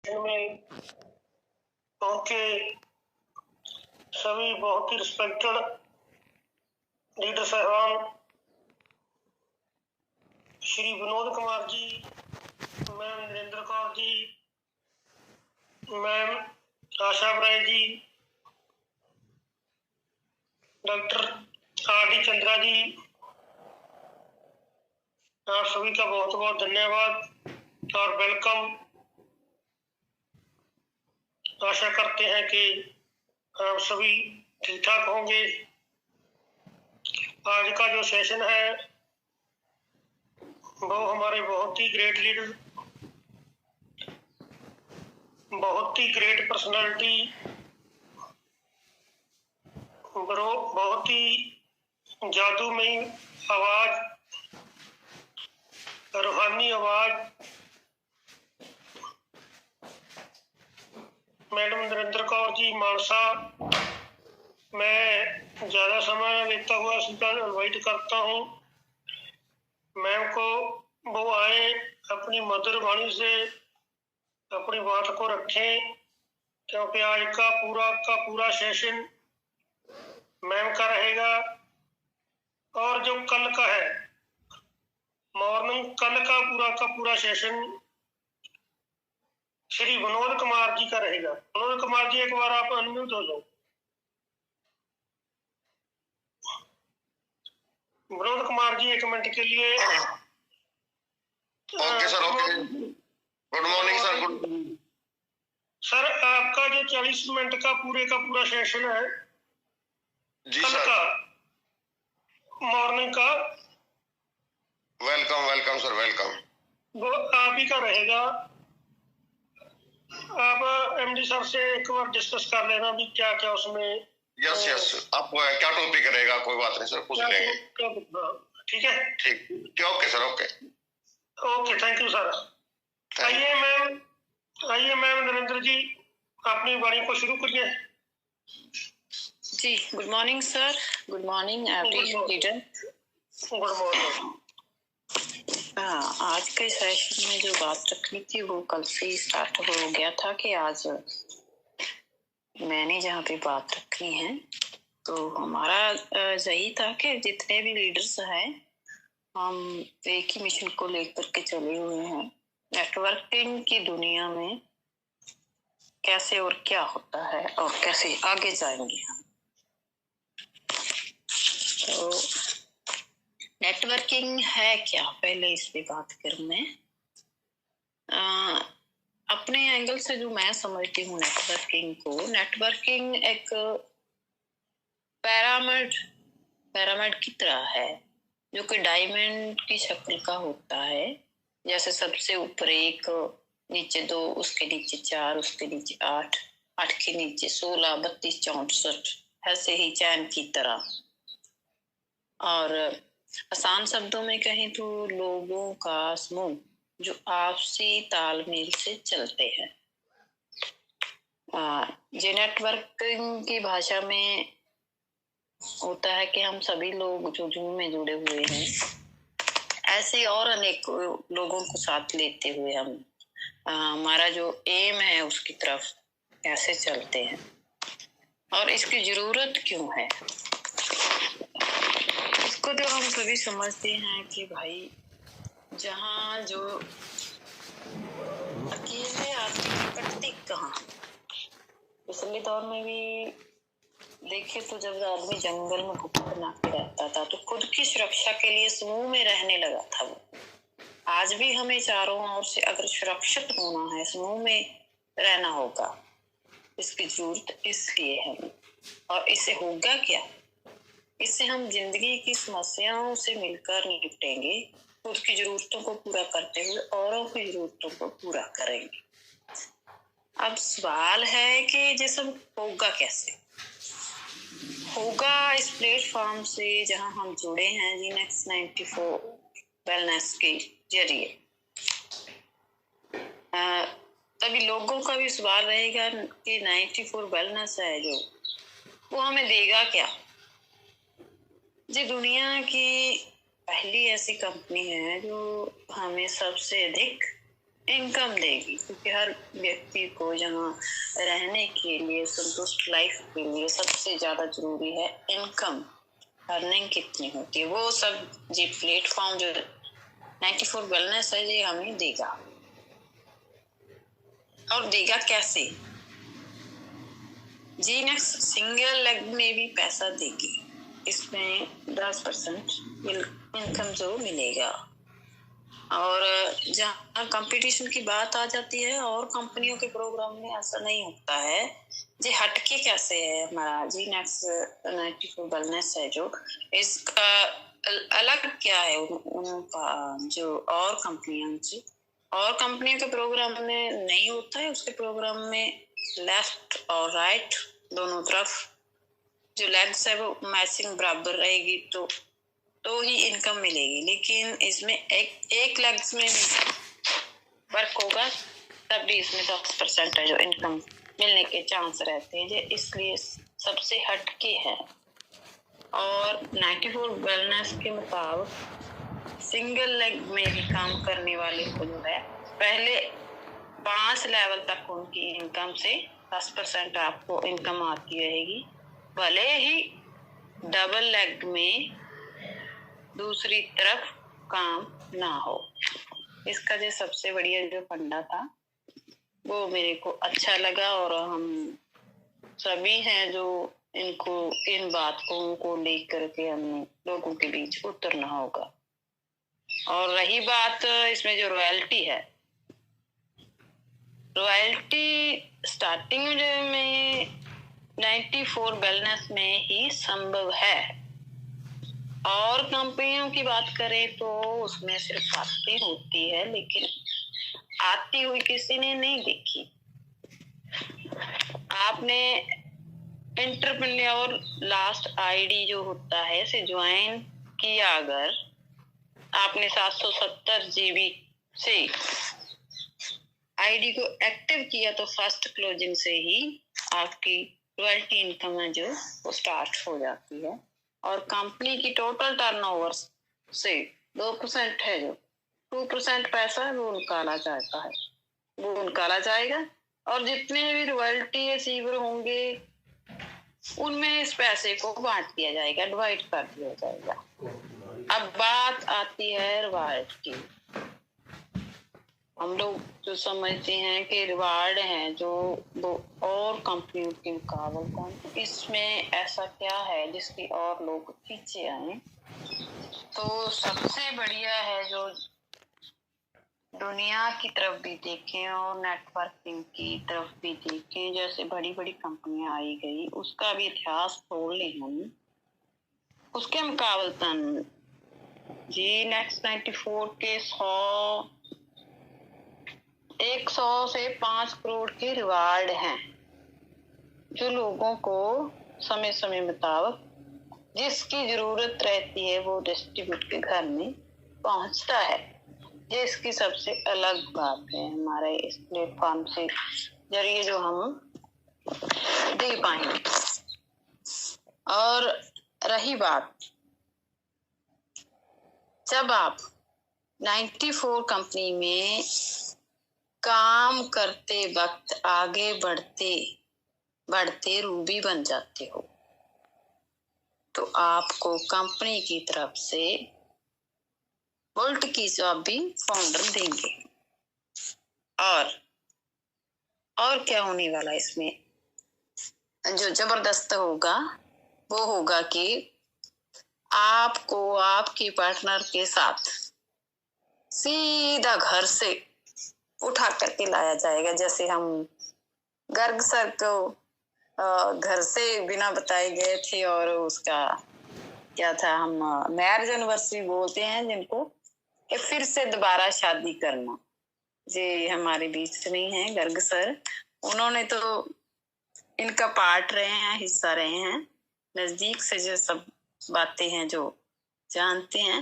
में पहुंचे सभी बहुत ही respected leader साहबान, Shri Vinod Kumar ji, ma'am Narendra Kaur ji, ma'am आशा राय जी, डॉक्टर R.D. चंद्रा जी, आप सभी का बहुत बहुत धन्यवाद और वेलकम। आशा करते हैं कि आप सभी ठीक ठाक होंगे। आज का जो सेशन है वो हमारे बहुत ही ग्रेट लीडर, बहुत ही ग्रेट पर्सनालिटी, बहुत ही जादूमयी आवाज, रूहानी आवाज मैडम नरेंद्र कौर जी मानसा। मैं ज्यादा समय लेता हुआ स्पीकर इन्वाइट करता हूँ मैम को, वो आए अपनी मधुर वाणी से अपनी बात को रखें, क्योंकि आज का पूरा सेशन मैम का रहेगा। और जो कल का है मॉर्निंग, कल का पूरा सेशन श्री विनोद कुमार जी का रहेगा। विनोद कुमार जी, एक बार आप अनम्यूट हो जाओ। विनोद कुमार जी, 1 मिनट के लिए। Okay sir, okay. Good morning sir. Good sir, आपका जो 40 मिनट का पूरा सेशन है जी कल सर, का मॉर्निंग का, वेलकम सर, वेलकम। वो आप ही का रहेगा। आप MD सर से एक बार डिस्कस कर लेना भी क्या क्या उसमें। यस, आप क्या टॉपिक रहेगा, कोई बात नहीं सर, पूछ लेंगे। ठीक है, ठीक, okay sir, okay. Thank you sir. आइए मैम नरेंद्र जी, अपनी वाणी को शुरू करिए। जी, good morning sir, good morning every leader. Good morning. आज के सेशन में जो बात रखनी थी वो कल से ही स्टार्ट हो गया था कि आज मैंने जहाँ पे बात रखनी है, तो हमारा यही था कि जितने भी लीडर्स हैं हम एक ही मिशन को लेकर के चले हुए हैं। नेटवर्किंग की दुनिया में कैसे और क्या होता है और कैसे आगे जाएंगे हम। तो नेटवर्किंग है क्या, पहले इस पे बात करूं मैं। अपने एंगल से जो मैं समझती हूँ नेटवर्किंग को, नेटवर्किंग एक पैरामिड की तरह है, जो कि डायमंड की शक्ल का होता है। जैसे सबसे ऊपर 1, नीचे 2, उसके नीचे 4, उसके नीचे 8, 8 के नीचे 16, 32, 64, ऐसे ही चैन की तरह। और आसान शब्दों में कहें तो लोगों का समूह जो आपसी तालमेल से चलते हैं। ये नेटवर्किंग की भाषा में होता है कि हम सभी लोग जो झुंड में जुड़े हुए हैं, ऐसे और अनेक लोगों को साथ लेते हुए हम हमारा जो एम है उसकी तरफ कैसे चलते हैं और इसकी जरूरत क्यों है। इसको तो हम सभी समझते हैं कि भाई जहाँ जो अकेले आदमी कटते कहाँ। पिछले दौर में भी देखे तो जब आदमी जंगल में गुफा बना के रहता था तो खुद की सुरक्षा के लिए समूह में रहने लगा था वो। आज भी हमें चारों ओर से अगर सुरक्षित होना है, समूह में रहना होगा। इसकी जरूरत इसलिए है, और इससे होगा क्या, इससे हम जिंदगी की समस्याओं से मिलकर निपटेंगे, खुद की जरूरतों को पूरा करते हुए औरों की जरूरतों को पूरा करेंगे। अब सवाल है कि ये सब होगा कैसे। होगा इस प्लेटफॉर्म से जहां हम जुड़े हैं, जीनेक्स 94 वेलनेस के जरिए। तभी लोगों का भी सवाल रहेगा कि 94 वेलनेस है जो, वो हमें देगा क्या। ये दुनिया की पहली ऐसी कंपनी है जो हमें सबसे अधिक इनकम देगी, क्योंकि हर व्यक्ति को जहाँ रहने के लिए, संतुष्ट लाइफ के लिए सबसे ज्यादा जरूरी है इनकम, अर्निंग कितनी होती है। वो सब जी प्लेटफॉर्म जो 94 वेलनेस है, ये हमें देगा। और देगा कैसे? जी नेक्स्ट सिंगल लेग में भी पैसा देगी। इसमें 10% इनकम जो मिलेगा। और जहाँ कंपटीशन की बात आ जाती है, और कंपनियों के प्रोग्राम में ऐसा नहीं होता है। जी हटके कैसे है हमारा जी नेक्स्ट 94 वेलनेस है, जो इसका अलग क्या है उनका, जो और कंपनियों से, और कंपनियों के प्रोग्राम में नहीं होता है। उसके प्रोग्राम में लेफ्ट और राइट दोनों तरफ जो लेग्स है वो मैचिंग बराबर रहेगी, तो ही इनकम मिलेगी। लेकिन इसमें एक लेग्स में वर्क होगा तब भी इसमें 10% है जो इनकम मिलने के चांस रहते हैं, जो इसलिए सबसे हटके है। और 94 वेलनेस के मुताबिक सिंगल लेग में भी काम करने वाले को जो है पहले 5 लेवल तक उनकी इनकम से 10% आपको इनकम आती रहेगी, भले ही डबल लेग में दूसरी तरफ काम ना हो। इसका जो सबसे बढ़िया जो फंडा था वो मेरे को अच्छा लगा, और हम सभी हैं जो इन बातों को लेकर के हमें लोगों के बीच उतरना होगा। और रही बात इसमें जो रॉयल्टी है, रॉयल्टी स्टार्टिंग में 94 वेलनेस में ही संभव है। और कंपनियों की बात करें तो उसमें सिर्फ बातें होती है, लेकिन आती हुई किसी ने नहीं देखी। आपने एंटरप्रेन्योर लास्ट आईडी जो होता है से ज्वाइन किया, अगर आपने 770 GB से आईडी को एक्टिव किया, तो फर्स्ट क्लोजिंग से ही आपकी रॉयल्टी इनकम है जो वो स्टार्ट हो जाती है। और कंपनी की टोटल टर्नओवर से 2% है, जो 2% पैसा वो निकाला जाता है, वो निकाला जाएगा। और जितने भी रॉयल्टी रिसीवर होंगे उनमें इस पैसे को बांट दिया जाएगा, डिवाइड कर दिया जाएगा। अब बात आती है रिवार्ड की। हम लोग जो समझते हैं कि रिवार्ड है जो वो और कंपनियों के मुकाबले, इसमें ऐसा क्या है जिसकी और लोग पीछे आए? तो सबसे बढ़िया है जो दुनिया की तरफ भी देखें और नेटवर्किंग की तरफ भी देखें, जैसे बड़ी बड़ी कंपनियां आई गई, उसका भी इतिहास छोड़ लें हम। उसके मुकाबलतन जी नेक्स्ट 94 के 100 से 5 करोड़ के रिवार्ड हैं, जो लोगों को समय समय मुताबिक जिसकी जरूरत रहती है वो डिस्ट्रीब्यूट के घर में पहुंचता है। ये इसकी सबसे अलग बात है हमारे इस प्लेटफॉर्म से जरिए जो हम दे पाएंगे। और रही बात, जब आप 94 कंपनी में काम करते वक्त आगे बढ़ते बढ़ते रूबी बन जाते हो, तो आपको कंपनी की तरफ से वोल्ट की जॉब भी फाउंडर देंगे। और क्या होने वाला इसमें जो जबरदस्त होगा, वो होगा कि आपको आपकी पार्टनर के साथ सीधा घर से उठा करके लाया जाएगा। जैसे हम गर्ग सर को घर से बिना बताए गए थे, और उसका क्या था, हम मैरिज एनिवर्सरी बोलते हैं जिनको, कि फिर से दोबारा शादी करना। जी हमारे बीच नहीं है गर्ग सर, उन्होंने तो इनका पार्ट रहे हैं, हिस्सा रहे हैं, नजदीक से जो सब बातें हैं जो जानते हैं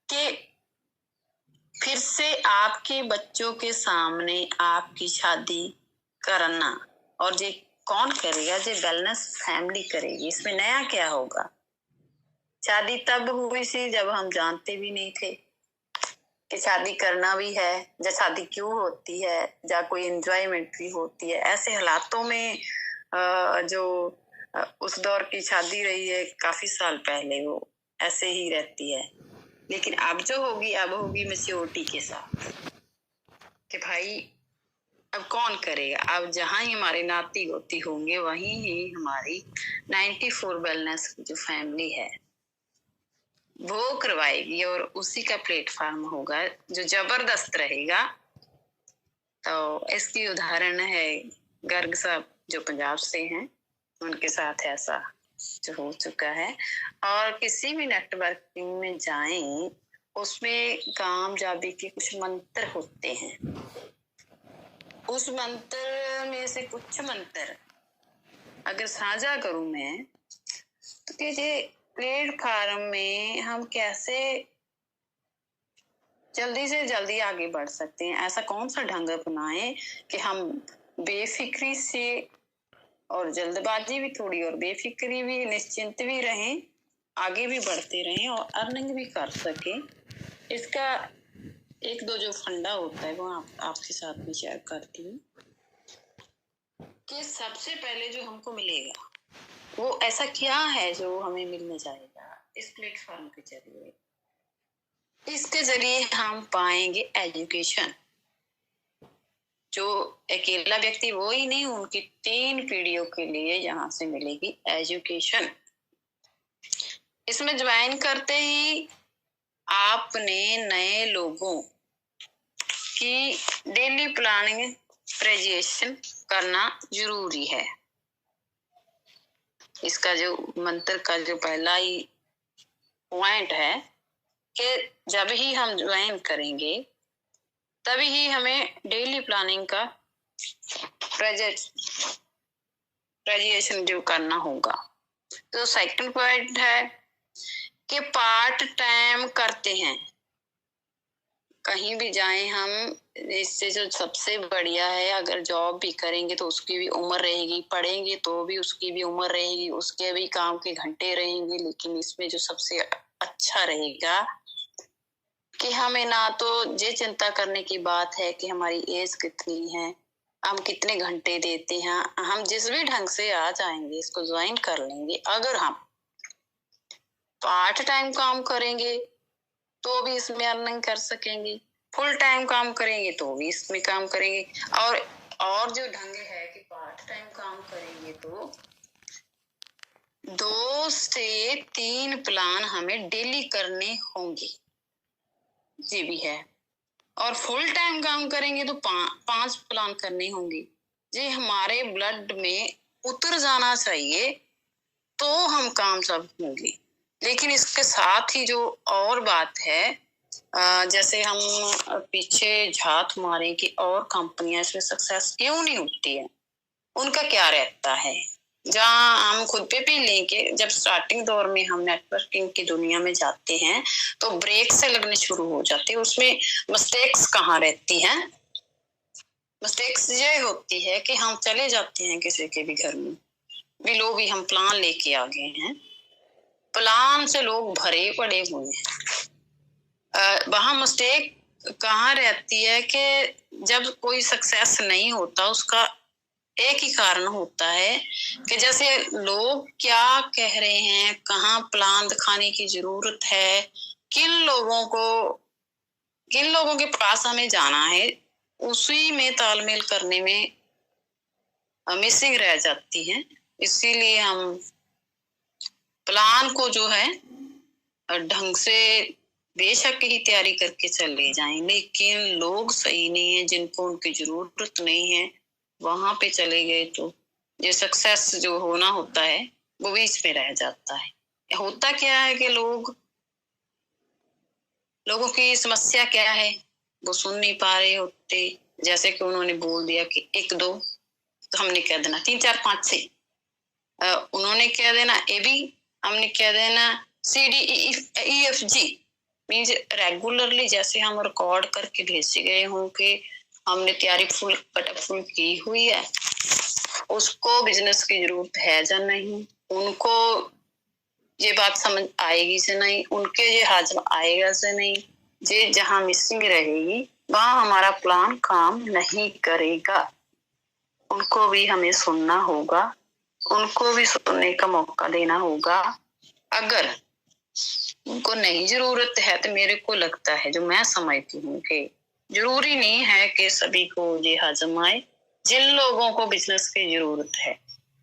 कि फिर से आपके बच्चों के सामने आपकी शादी करना। और ये कौन करेगा? ये वेलनेस फैमिली करेगी। इसमें नया क्या होगा? शादी तब हुई थी जब हम जानते भी नहीं थे, कि शादी करना भी है, या शादी क्यों होती है, या कोई एंजॉयमेंट भी होती है। ऐसे हालातों में जो उस दौर की शादी रही है काफी साल पहले, वो ऐसे ही रहती है। लेकिन अब जो होगी, अब होगी मैच्योरिटी के साथ कि भाई अब कौन करेगा। अब जहां ही हमारे नाती गोती होंगे वहीं ही हमारी 94 वेलनेस की जो फैमिली है वो करवाएगी, और उसी का प्लेटफॉर्म होगा जो जबरदस्त रहेगा। तो इसकी उदाहरण है गर्ग साहब जो पंजाब से हैं, उनके साथ ऐसा जो हो चुका है। और किसी भी नेटवर्किंग में जाएं, उसमें कामयाबी के कुछ मंत्र होते हैं। उस मंत्र में से कुछ मंत्र अगर साझा करूं मैं, तो कि प्लेटफॉर्म में हम कैसे जल्दी से जल्दी आगे बढ़ सकते हैं। ऐसा कौन सा ढंग अपनाएं कि हम बेफिक्री से, और जल्दबाजी भी थोड़ी, और बेफिक्री भी, निश्चिंत भी रहें, आगे भी बढ़ते रहें और अर्निंग भी कर सके। इसका एक दो जो फंडा होता है वो आपके साथ में शेयर करती हूँ कि सबसे पहले जो हमको मिलेगा वो ऐसा क्या है जो हमें मिलने जाएगा इस प्लेटफॉर्म के जरिए। इसके जरिए हम पाएंगे एजुकेशन, जो अकेला व्यक्ति वो ही नहीं, उनकी 3 पीढ़ियों के लिए यहाँ से मिलेगी एजुकेशन। इसमें ज्वाइन करते ही आपने नए लोगों की डेली प्लानिंग प्रेजेंटेशन करना जरूरी है। इसका जो मंत्र का जो पहला ही पॉइंट है कि जब ही हम ज्वाइन करेंगे तभी ही हमें डेली प्लानिंग का प्रेजेंटेशन जो करना होगा। तो सेकंड पॉइंट है कि पार्ट टाइम करते हैं, कहीं भी जाएं हम। इससे जो सबसे बढ़िया है, अगर जॉब भी करेंगे तो उसकी भी उम्र रहेगी, पढ़ेंगे तो भी उसकी भी उम्र रहेगी, उसके भी काम के घंटे रहेंगे। लेकिन इसमें जो सबसे अच्छा रहेगा कि हमें ना तो ये चिंता करने की बात है कि हमारी एज कितनी है, हम कितने घंटे देते हैं। हम जिस भी ढंग से आ जाएंगे, इसको ज्वाइन कर लेंगे। अगर हम पार्ट टाइम काम करेंगे तो भी इसमें अर्निंग कर सकेंगे, फुल टाइम काम करेंगे तो भी इसमें काम करेंगे। और जो ढंग है कि पार्ट टाइम काम करेंगे तो 2 से 3 प्लान हमें डेली करने होंगे, ये भी है। और फुल टाइम काम करेंगे तो 5 प्लान करने होंगे। ये हमारे ब्लड में उतर जाना चाहिए तो हम कामयाब होंगे। लेकिन इसके साथ ही जो और बात है, जैसे हम पीछे झात मारें कि और कंपनियां इसमें सक्सेस क्यों नहीं होती है, उनका क्या रहता है। जहाँ हम खुद पे भी लेंगे, जब स्टार्टिंग दौर में हम नेटवर्किंग की दुनिया में जाते हैं तो ब्रेक से लगने शुरू हो जाते हैं। उसमें मिस्टेक्स कहाँ रहती हैं? मिस्टेक्स ये होती है कि हम चले जाते हैं किसी के भी घर में, बिलो भी हम प्लान लेके आ गए हैं, प्लान से लोग भरे पड़े हुए हैं। वहां मिस्टेक कहाँ रहती है कि जब कोई सक्सेस नहीं होता, उसका एक ही कारण होता है कि जैसे लोग क्या कह रहे हैं, कहाँ प्लान दिखाने की जरूरत है, किन लोगों के पास हमें जाना है, उसी में तालमेल करने में मिसिंग रह जाती है। इसीलिए हम प्लान को जो है ढंग से बेशक ही तैयारी करके चले जाएं, लेकिन लोग सही नहीं है, जिनको उनकी जरूरत नहीं है वहां पे चले गए तो ये सक्सेस जो होना होता है वो बीच में रह जाता है। होता क्या है कि लोगों की समस्या क्या है वो सुन नहीं पा रहे होते। जैसे कि उन्होंने बोल दिया कि 1 2, तो हमने कह देना 3 4 5 6, उन्होंने कह देना AB, हमने कह देना CDEFG। मीन्स रेगुलरली जैसे हम रिकॉर्ड करके भेजे गए हों कि हमने तैयारी फुल की हुई है, उसको बिजनेस की जरूरत है या नहीं, उनको ये बात समझ आएगी से नहीं, उनके ये हाजम आएगा से नहीं, जे जहाँ मिसिंग रहेगी वहां हमारा प्लान काम नहीं करेगा। उनको भी हमें सुनना होगा, उनको भी सुनने का मौका देना होगा। अगर उनको नहीं जरूरत है तो मेरे को लगता है, जो मैं समझती हूँ कि जरूरी नहीं है कि सभी को ये हजम आए। जिन लोगों को बिजनेस की जरूरत है,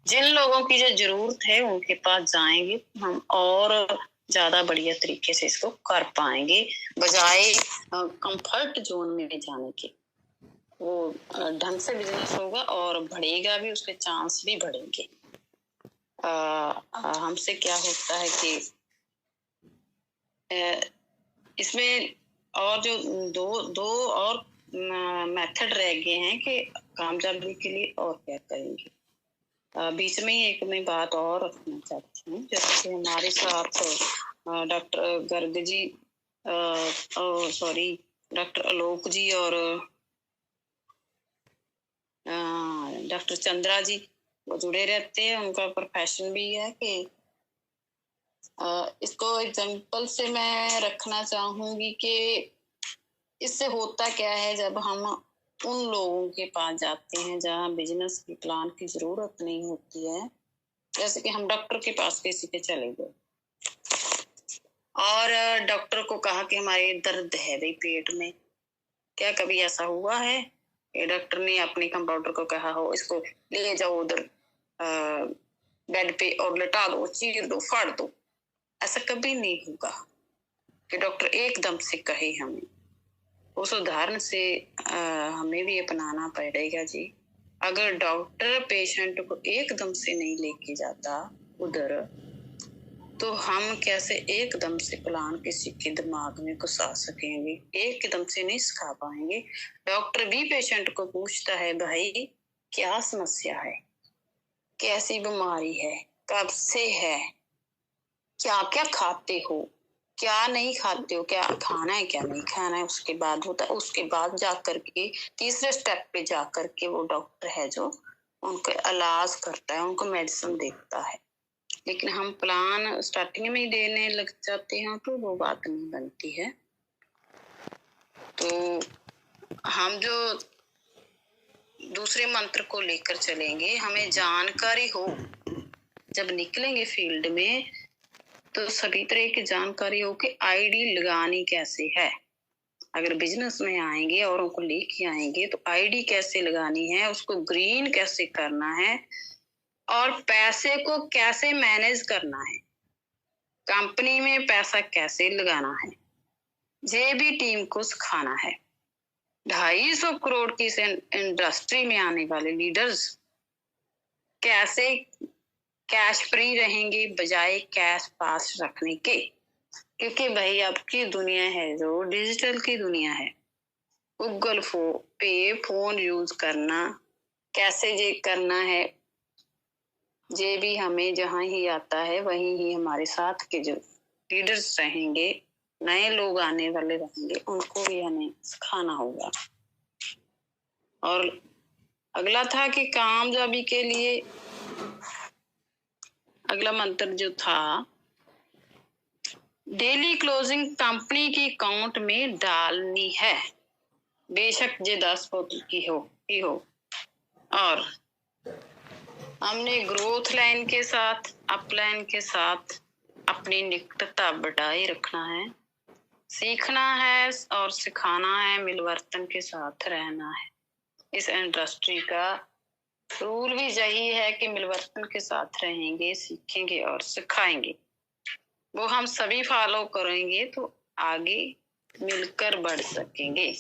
जिन लोगों की जो जरूरत है, उनके पास जाएंगे हम और ज्यादा बढ़िया तरीके से इसको कर पाएंगे, बजाय कंफर्ट जोन में जाने के। वो ढंग से बिजनेस होगा और बढ़ेगा भी, उसके चांस भी बढ़ेंगे। हमसे क्या होता है कि इसमें और जो दो और मेथड रह गए हैं कि कामयाबी के लिए और क्या करेंगे। बीच में एक मैं बात और रखना चाहती हूँ, जैसे हमारे साथ doctor Garg ji, sorry doctor आलोक जी और डॉक्टर चंद्रा जी वो जुड़े रहते हैं। उनका प्रोफेशन भी है कि इसको एग्जाम्पल से मैं रखना चाहूंगी कि इससे होता क्या है जब हम उन लोगों के पास जाते हैं जहाँ बिजनेस की प्लान की जरूरत नहीं होती है। जैसे कि हम डॉक्टर के पास किसी के चले गए और डॉक्टर को कहा कि हमारे दर्द है भाई पेट में। क्या कभी ऐसा हुआ है कि डॉक्टर ने अपने कंपाउंडर को कहा हो इसको ले जाओ उधर बेड पे और लेटा दो, चीर दो, फाड़ दो? ऐसा कभी नहीं होगा कि डॉक्टर एकदम से कहे हमें। उस उदाहरण से हमें भी अपनाना पड़ेगा जी। अगर डॉक्टर पेशेंट को एकदम से नहीं लेके जाता उधर, तो हम कैसे एकदम से प्लान किसी के दिमाग में घुसा सकेंगे? एकदम से नहीं सिखा पाएंगे। डॉक्टर भी पेशेंट को पूछता है, भाई क्या समस्या है, कैसी बीमारी है, कब से है, क्या क्या खाते हो, क्या नहीं खाते हो, क्या खाना है क्या नहीं खाना है। उसके बाद होता है, उसके बाद जा करके तीसरे स्टेप पे जा करके वो डॉक्टर है जो उनको इलाज करता है, उनको मेडिसिन देता है। लेकिन हम प्लान स्टार्टिंग में ही देने लग जाते हैं तो वो बात नहीं बनती है। तो हम जो दूसरे मंत्र को लेकर चलेंगे, हमें जानकारी हो, जब निकलेंगे फील्ड में तो सभी तरह की जानकारी हो कि आईडी लगानी कैसे है। अगर बिजनेस में आएंगे और उनको लेके आएंगे तो आईडी कैसे लगानी है, उसको ग्रीन कैसे करना है और पैसे को कैसे मैनेज करना है, कंपनी में पैसा कैसे लगाना है, ये भी टीम को सिखाना है। 250 करोड़ की इंडस्ट्री में आने वाले लीडर्स कैसे कैश फ्री रहेंगे बजाय कैश पास रखने के। क्योंकि भाई अब की दुनिया है जो डिजिटल की दुनिया है। गूगल पे फोन यूज करना कैसे ये करना है, ये भी हमें जहाँ ही आता है वहीं ही हमारे साथ के जो लीडर्स रहेंगे, नए लोग आने वाले रहेंगे, उनको भी हमें सिखाना होगा। और अगला था कि कामयाबी के लिए अगला मंत्र जो था, डेली क्लोजिंग कंपनी की अकाउंट में डालनी है, बेशक ये 10 बोतल की हो। और हमने ग्रोथ लाइन के साथ अपलाइन के साथ अपनी निकटता बढ़ाए रखना है, सीखना है और सिखाना है, मिलवर्तन के साथ रहना है। इस इंडस्ट्री का रूल भी यही है कि मिलवर्तन के साथ रहेंगे, सीखेंगे और सिखाएंगे। वो हम सभी फॉलो करेंगे तो आगे मिलकर बढ़ सकेंगे।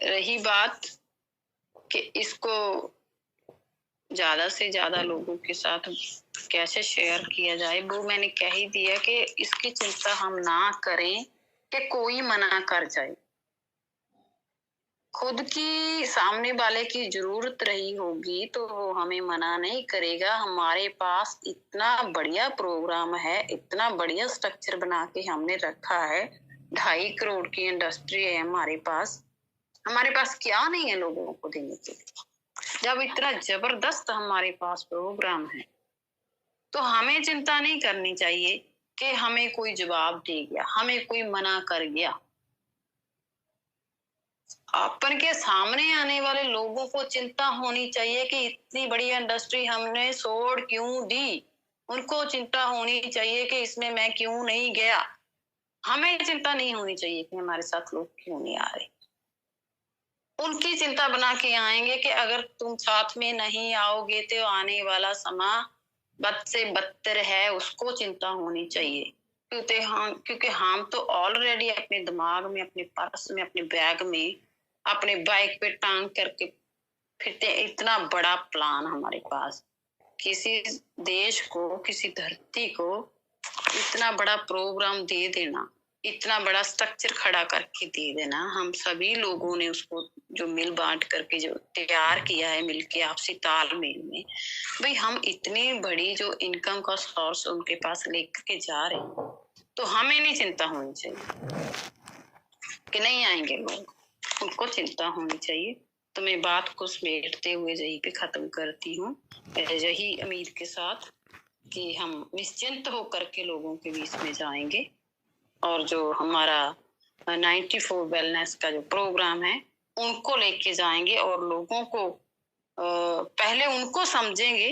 रही बात कि इसको ज्यादा से ज्यादा लोगों के साथ कैसे शेयर किया जाए, वो मैंने कह ही दिया कि इसकी चिंता हम ना करें कि कोई मना कर जाए। खुद की सामने वाले की जरूरत रही होगी तो वो हमें मना नहीं करेगा। हमारे पास इतना बढ़िया प्रोग्राम है, इतना बढ़िया स्ट्रक्चर बना के हमने रखा है, 2.5 करोड़ की इंडस्ट्री है हमारे पास क्या नहीं है लोगों को देने के लिए। जब इतना जबरदस्त हमारे पास प्रोग्राम है तो हमें चिंता नहीं करनी चाहिए कि हमें कोई जवाब दे गया, हमें कोई मना कर गया। अपन के सामने आने वाले लोगों को चिंता होनी चाहिए कि इतनी बड़ी इंडस्ट्री हमने छोड़ क्यों दी। उनको चिंता होनी चाहिए कि इसमें मैं क्यों नहीं गया। हमें चिंता नहीं होनी चाहिए कि हमारे साथ लोग क्यों नहीं आ रहे। उनकी चिंता बना के आएंगे कि अगर तुम साथ में नहीं आओगे तो आने वाला समय बद से बदतर है, उसको चिंता होनी चाहिए। क्योंकि हम तो ऑलरेडी अपने दिमाग में, अपने पर्स में, अपने बैग में, अपने बाइक पे टांग करके फिरते। इतना बड़ा प्लान हमारे पास, किसी देश को, किसी धरती को इतना बड़ा प्रोग्राम दे देना, इतना बड़ा स्ट्रक्चर खड़ा करके दे देना, हम सभी लोगों ने उसको जो मिल बांट करके जो तैयार किया है, मिलके आपसी तालमेल में, भाई हम इतनी बड़ी जो इनकम का सोर्स उनके पास लेकर के जा रहे हैं, तो हमें नहीं चिंता होनी चाहिए कि नहीं आएंगे लोग। उनको चिंता होनी चाहिए। तो मैं बात को समेटते हुए यहीं पे खत्म करती हूँ, यही उम्मीद के साथ कि हम निश्चिंत होकर के लोगों के बीच में जाएंगे और जो हमारा 94 वेलनेस का जो प्रोग्राम है उनको लेके जाएंगे और लोगों को पहले उनको समझेंगे,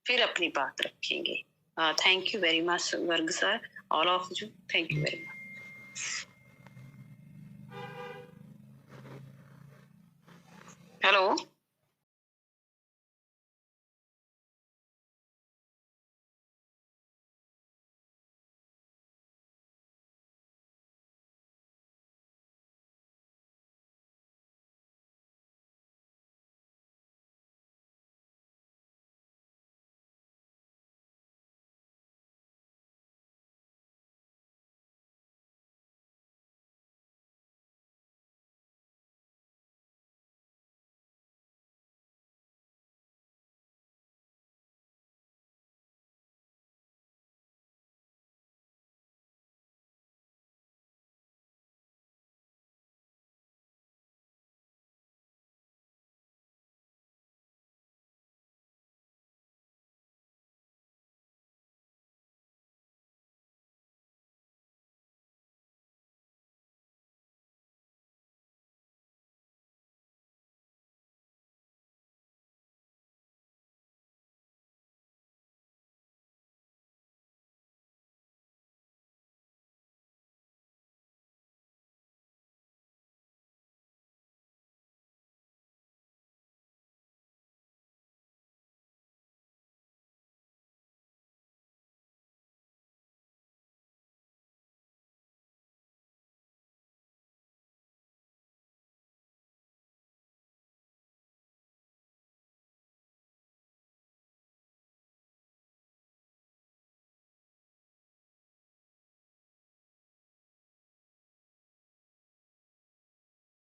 फिर अपनी बात रखेंगे। थैंक यू वेरी मच वर्ग sir, all of you, thank you very much. Hello.